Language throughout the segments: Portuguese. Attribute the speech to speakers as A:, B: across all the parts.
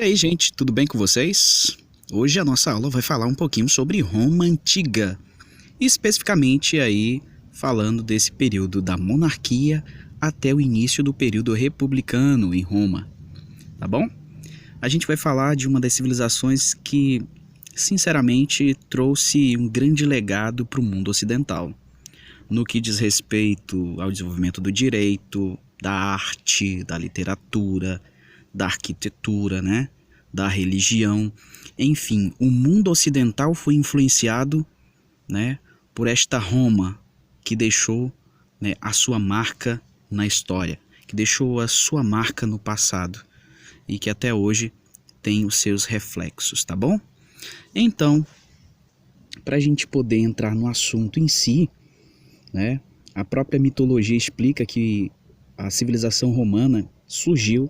A: aí, gente, tudo bem com vocês? Hoje a nossa aula vai falar um pouquinho sobre Roma Antiga, especificamente aí falando desse período da monarquia até o início do período republicano em Roma, tá bom? A gente vai falar de uma das civilizações que, sinceramente, trouxe um grande legado para o mundo ocidental, no que diz respeito ao desenvolvimento do direito, da arte, da literatura, da arquitetura, né? Da religião. Enfim, o mundo ocidental foi influenciado, né, por esta Roma que deixou, né, a sua marca na história, que deixou a sua marca no passado e que até hoje tem os seus reflexos, tá bom? Então, para a gente poder entrar no assunto em si, né, a própria mitologia explica que a civilização romana surgiu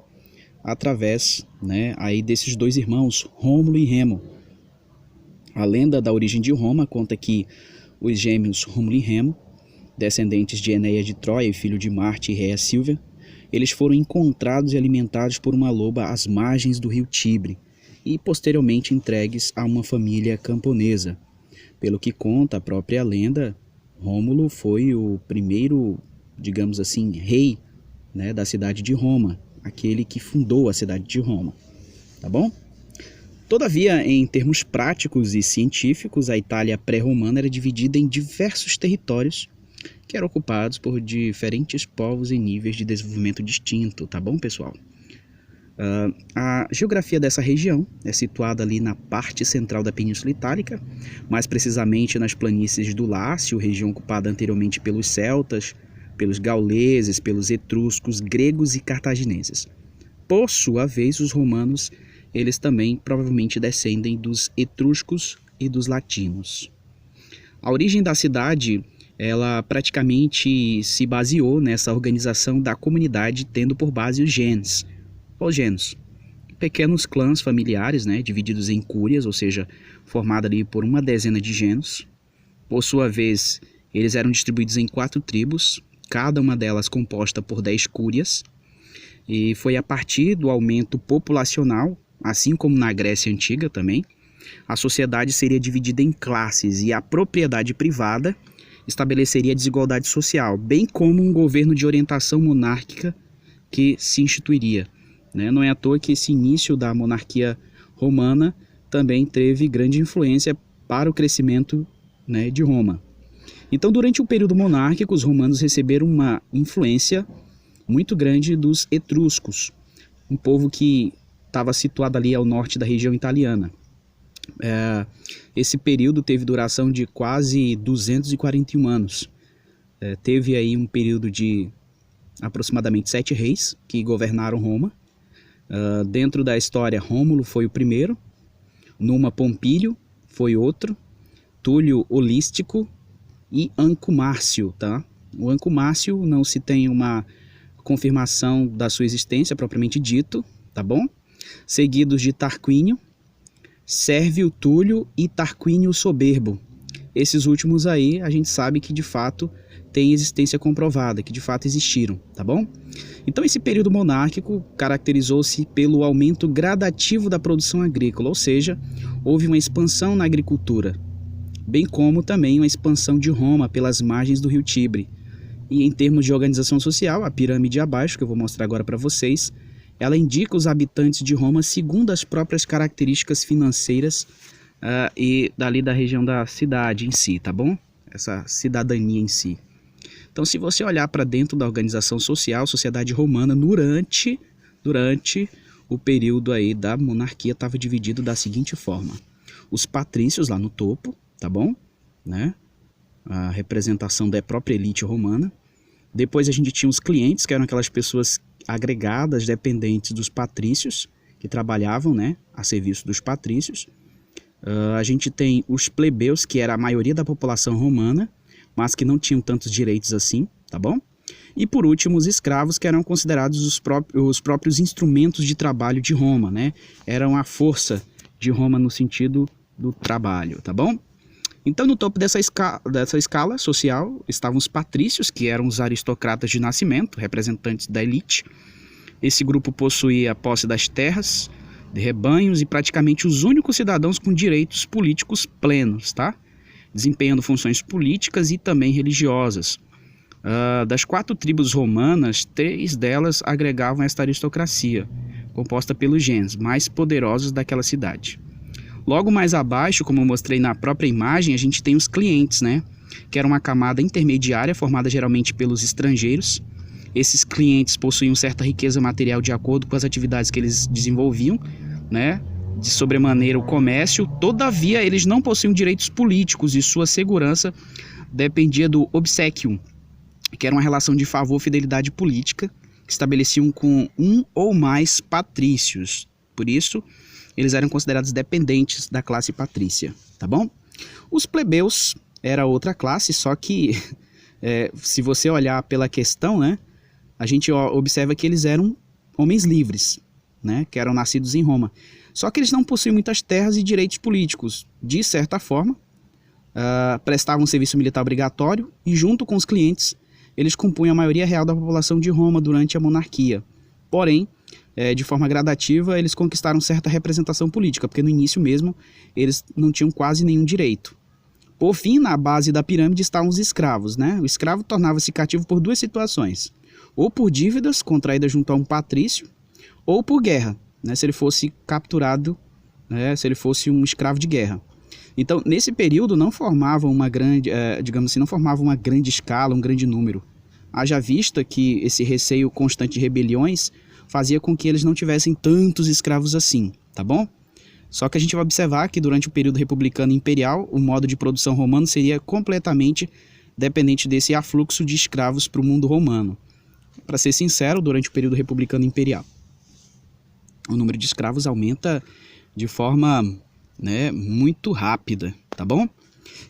A: através, né, aí desses dois irmãos, Rômulo e Remo. A lenda da origem de Roma conta que os gêmeos Rômulo e Remo, descendentes de Enéas de Troia e filho de Marte e Réia Sílvia, eles foram encontrados e alimentados por uma loba às margens do rio Tibre e posteriormente entregues a uma família camponesa. Pelo que conta a própria lenda, Rômulo foi o primeiro, digamos assim, rei, né, da cidade de Roma, aquele que fundou a cidade de Roma, tá bom? Todavia, em termos práticos e científicos, a Itália pré-romana era dividida em diversos territórios que eram ocupados por diferentes povos em níveis de desenvolvimento distinto, tá bom, pessoal? A geografia dessa região é situada ali na parte central da Península Itálica, mais precisamente nas planícies do Lácio, região ocupada anteriormente pelos celtas, pelos gauleses, pelos etruscos, gregos e cartagineses. Por sua vez, os romanos, eles também provavelmente descendem dos etruscos e dos latinos. A origem da cidade, ela praticamente se baseou nessa organização da comunidade, tendo por base os gens. Os gens, pequenos clãs familiares, né, divididos em cúrias, ou seja, formada ali por uma dezena de genos. Por sua vez, eles eram distribuídos em 4 tribos, cada uma delas composta por 10 cúrias, e foi a partir do aumento populacional, assim como na Grécia Antiga também, a sociedade seria dividida em classes e a propriedade privada estabeleceria a desigualdade social, bem como um governo de orientação monárquica que se instituiria, né? Não é à toa que esse início da monarquia romana também teve grande influência para o crescimento, né, de Roma. Então, durante o período monárquico, os romanos receberam uma influência muito grande dos etruscos, um povo que estava situado ali ao norte da região italiana. Esse período teve duração de quase 241 anos. Teve aí um período de aproximadamente 7 reis que governaram Roma. Dentro da história, Rômulo foi o primeiro, Numa Pompílio foi outro, Túlio Holístico e Anco Márcio, tá? O Anco Márcio não se tem uma confirmação da sua existência propriamente dito, tá bom? Seguidos de Tarquínio, Sérvio Túlio e Tarquínio Soberbo. Esses últimos aí a gente sabe que de fato tem existência comprovada, que de fato existiram, tá bom? Então esse período monárquico caracterizou-se pelo aumento gradativo da produção agrícola, ou seja, houve uma expansão na agricultura, bem como também uma expansão de Roma pelas margens do rio Tibre. E em termos de organização social, a pirâmide abaixo, que eu vou mostrar agora para vocês, ela indica os habitantes de Roma segundo as próprias características financeiras e dali da região da cidade em si, tá bom? Essa cidadania em si. Então, se você olhar para dentro da organização social, a sociedade romana, durante o período aí da monarquia, estava dividido da seguinte forma. Os patrícios lá no topo, tá bom? Né? A representação da própria elite romana. Depois a gente tinha os clientes, que eram aquelas pessoas agregadas, dependentes dos patrícios, que trabalhavam, né, a serviço dos patrícios. A gente tem os plebeus, que era a maioria da população romana, mas que não tinham tantos direitos assim, tá bom? E por último, os escravos, que eram considerados os próprios instrumentos de trabalho de Roma, né? Eram a força de Roma no sentido do trabalho, tá bom? Então, no topo dessa escala social estavam os patrícios, que eram os aristocratas de nascimento, representantes da elite. Esse grupo possuía a posse das terras, de rebanhos e praticamente os únicos cidadãos com direitos políticos plenos, tá? Desempenhando funções políticas e também religiosas. Das 4 tribos romanas, 3 delas agregavam esta aristocracia, composta pelos gens mais poderosos daquela cidade. Logo mais abaixo, como eu mostrei na própria imagem, a gente tem os clientes, né? Que era uma camada intermediária formada geralmente pelos estrangeiros. Esses clientes possuíam certa riqueza material de acordo com as atividades que eles desenvolviam, né? De sobremaneira o comércio. Todavia, eles não possuíam direitos políticos e sua segurança dependia do obsequium, que era uma relação de favor ou fidelidade política que estabeleciam com um ou mais patrícios. Por isso, eles eram considerados dependentes da classe patrícia, tá bom? Os plebeus era outra classe, só que se você olhar pela questão, né, a gente observa que eles eram homens livres, né, que eram nascidos em Roma. Só que eles não possuíam muitas terras e direitos políticos. De certa forma, prestavam serviço militar obrigatório e, junto com os clientes, eles compunham a maioria real da população de Roma durante a monarquia. Porém, de forma gradativa, eles conquistaram certa representação política, porque no início mesmo eles não tinham quase nenhum direito. Por fim, na base da pirâmide estavam os escravos, né? O escravo tornava-se cativo por 2 situações: ou por dívidas contraídas junto a um patrício, ou por guerra, né? Se ele fosse capturado, né? Se ele fosse um escravo de guerra. Então, nesse período não formavam uma grande, não formavam uma grande escala, um grande número. Haja vista que esse receio constante de rebeliões fazia com que eles não tivessem tantos escravos assim, tá bom? Só que a gente vai observar que durante o período republicano e imperial, o modo de produção romano seria completamente dependente desse afluxo de escravos para o mundo romano. Para ser sincero, durante o período republicano e imperial, o número de escravos aumenta de forma, né, muito rápida, tá bom?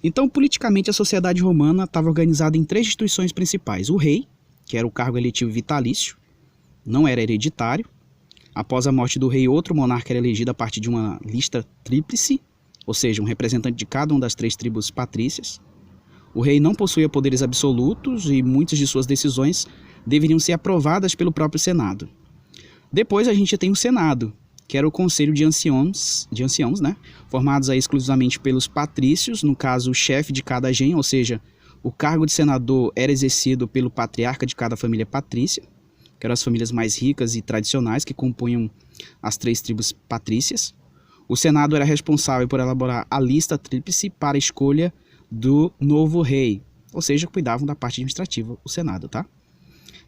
A: Então, politicamente, a sociedade romana estava organizada em 3 instituições principais. O rei, que era o cargo eletivo vitalício, não era hereditário. Após a morte do rei, outro monarca era elegido a partir de uma lista tríplice, ou seja, um representante de cada uma das 3 tribos patrícias. O rei não possuía poderes absolutos e muitas de suas decisões deveriam ser aprovadas pelo próprio Senado. Depois a gente tem o Senado, que era o conselho de anciãos, né, formados aí exclusivamente pelos patrícios, no caso o chefe de cada gen, ou seja, o cargo de senador era exercido pelo patriarca de cada família patrícia, que eram as famílias mais ricas e tradicionais que compunham as 3 tribos patrícias. O Senado era responsável por elaborar a lista tríplice para a escolha do novo rei, ou seja, cuidavam da parte administrativa, o Senado, tá?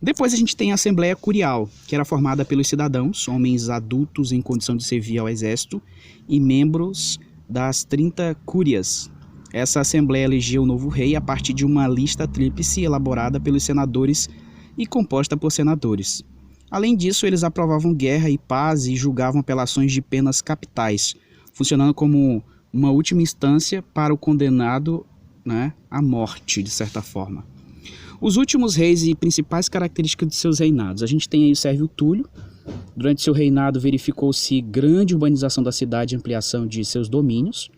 A: Depois a gente tem a Assembleia Curial, que era formada pelos cidadãos, homens adultos em condição de servir ao exército e membros das 30 cúrias. Essa Assembleia elegia o novo rei a partir de uma lista tríplice elaborada pelos senadores e composta por senadores. Além disso, eles aprovavam guerra e paz e julgavam apelações de penas capitais, funcionando como uma última instância para o condenado, né, à morte, de certa forma. Os últimos reis e principais características de seus reinados. A gente tem aí o Sérvio Túlio. Durante seu reinado verificou-se grande urbanização da cidade e ampliação de seus domínios.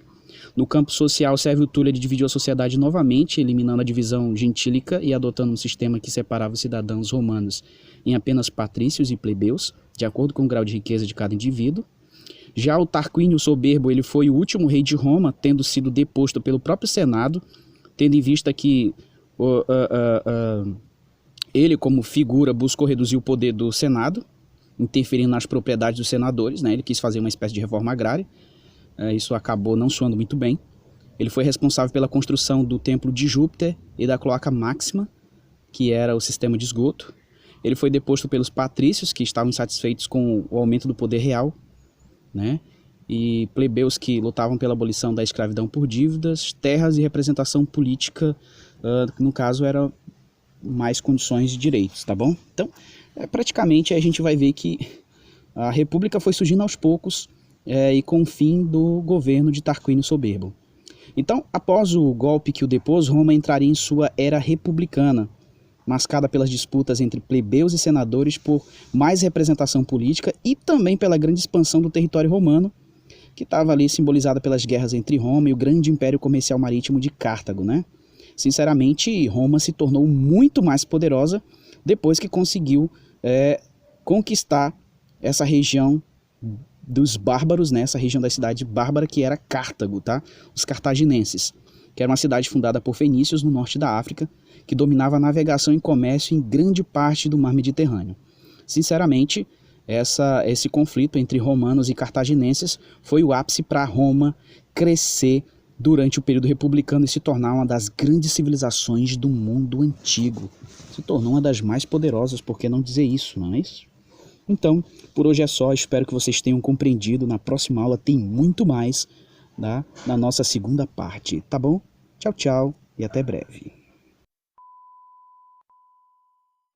A: No campo social, Sérvio Túlio dividiu a sociedade novamente, eliminando a divisão gentílica e adotando um sistema que separava os cidadãos romanos em apenas patrícios e plebeus, de acordo com o grau de riqueza de cada indivíduo. Já o Tarquínio Soberbo, ele foi o último rei de Roma, tendo sido deposto pelo próprio Senado, tendo em vista que ele, como figura, buscou reduzir o poder do Senado, interferindo nas propriedades dos senadores, né? Ele quis fazer uma espécie de reforma agrária. Isso acabou não soando muito bem. Ele foi responsável pela construção do templo de Júpiter e da cloaca máxima, que era o sistema de esgoto. Ele foi deposto pelos patrícios, que estavam insatisfeitos com o aumento do poder real, né? E plebeus que lutavam pela abolição da escravidão por dívidas, terras e representação política, que no caso era mais condições de direitos, tá bom? Então, praticamente a gente vai ver que a república foi surgindo aos poucos e com o fim do governo de Tarquínio Soberbo. Então, após o golpe que o depôs, Roma entraria em sua era republicana, mascada pelas disputas entre plebeus e senadores por mais representação política e também pela grande expansão do território romano, que estava ali simbolizada pelas guerras entre Roma e o grande império comercial marítimo de Cartago, né? Sinceramente, Roma se tornou muito mais poderosa depois que conseguiu conquistar essa região dos bárbaros nessa região da cidade bárbara que era Cartago, tá? Os cartaginenses, que era uma cidade fundada por fenícios no norte da África, que dominava a navegação e comércio em grande parte do mar Mediterrâneo. Sinceramente, esse conflito entre romanos e cartaginenses foi o ápice para Roma crescer durante o período republicano e se tornar uma das grandes civilizações do mundo antigo. Se tornou uma das mais poderosas, por que não dizer isso, não é isso? Então, por hoje é só, espero que vocês tenham compreendido. Na próxima aula tem muito mais, tá? Na nossa segunda parte, tá bom? Tchau, tchau e até breve.